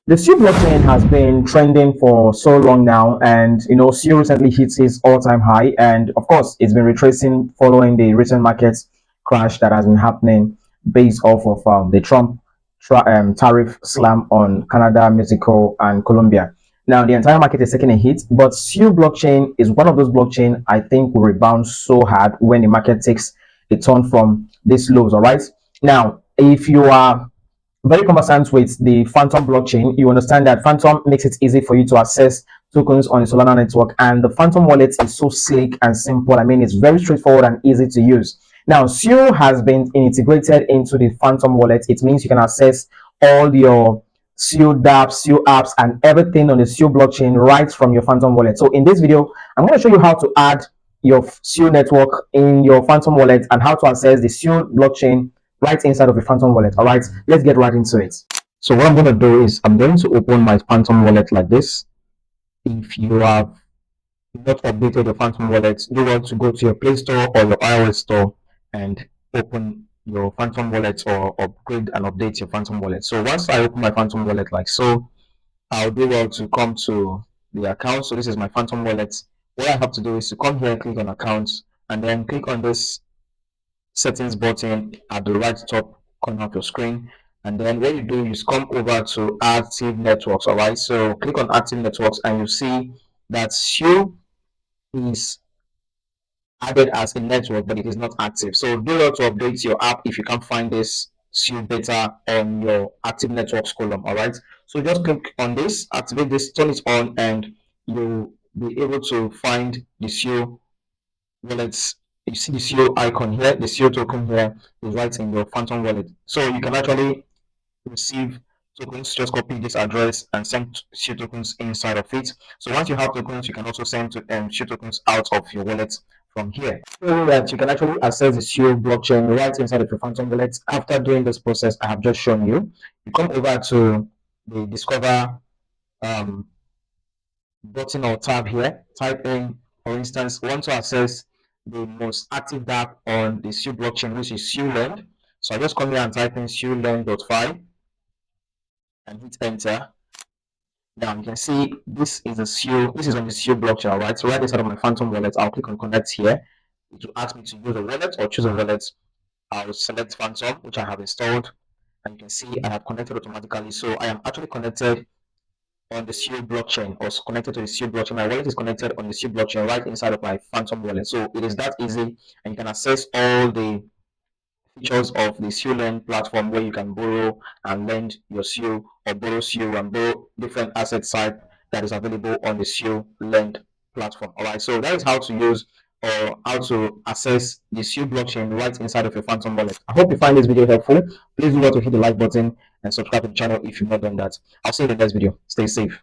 The SEO blockchain has been trending for so long now, and SEO recently hit its all-time high, and of course, it's been retracing following the recent market crash that has been happening based off of the Trump tariff slam on Canada, Mexico, and Colombia. Now, the entire market is taking a hit, but SEO blockchain is one of those blockchain I think will rebound so hard when the market takes a turn from these lows. All right. Now, if you are very conversant with the Phantom blockchain, you understand that Phantom makes it easy for you to access tokens on the Solana network. And the Phantom wallet is so slick and simple. I mean, it's very straightforward and easy to use. Now, SEO has been integrated into the Phantom wallet. It means you can access all your SEO dApps, SEO apps, and everything on the SEO blockchain right from your Phantom wallet. So in this video, I'm going to show you how to add your SEO network in your Phantom wallet and how to access the SEO blockchain right inside of a Phantom wallet. All right, let's get right into it. So what I'm going to do is I'm going to open my Phantom wallet like this. If you have not updated your Phantom wallet, you want to go to your Play Store or your iOS store and open your Phantom wallet or upgrade and update your Phantom wallet. So once I open my Phantom wallet like so, I'll do well to come to the account. So this is my Phantom wallet. What I have to do is to come here, click on accounts, and then click on this settings button at the right top corner of your screen, and then what you do is come over to active networks. All right, so click on active networks and you see that SEO is added as a network, but it is not active. So do not to update your app if you can't find this SEO data on your active networks column. All right, so just click on this, activate this, turn it on, and you'll be able to find the SEO wallets. You see the SEO icon here, the SEO token here is right in your Phantom wallet. So you can actually receive tokens, just copy this address and send SEO tokens inside of it. So once you have tokens, you can also send SEO tokens out of your wallet from here. So that you can actually access the SEO blockchain right inside of your Phantom wallet. After doing this process I have just shown you, you come over to the Discover button or tab here, type in, for instance, want to access the most active dApp on the SEO blockchain, which is SEOland. So I just come here and type in SEOland.fi and hit enter. Now you can see this is a SEO, this is on the SEO blockchain, all right? So right inside of my Phantom wallet, I'll click on connect here. It will ask me to use a wallet or choose a wallet. I'll select Phantom, which I have installed, and you can see I have connected automatically. So I am actually connected on the SEO blockchain or connected to the SEO blockchain. My wallet is connected on the SEO blockchain right inside of my Phantom wallet. So it is that easy, and you can access all the features of the SEO Lend platform where you can borrow and lend your SEO or borrow SEO and borrow different asset type that is available on the SEO Lend platform. All right, so that is how to use or how to access the SEO blockchain right inside of your Phantom wallet. I hope you find this video helpful. Please do not to hit the like button and subscribe to the channel if you've not done that. I'll see you in the next video. Stay safe.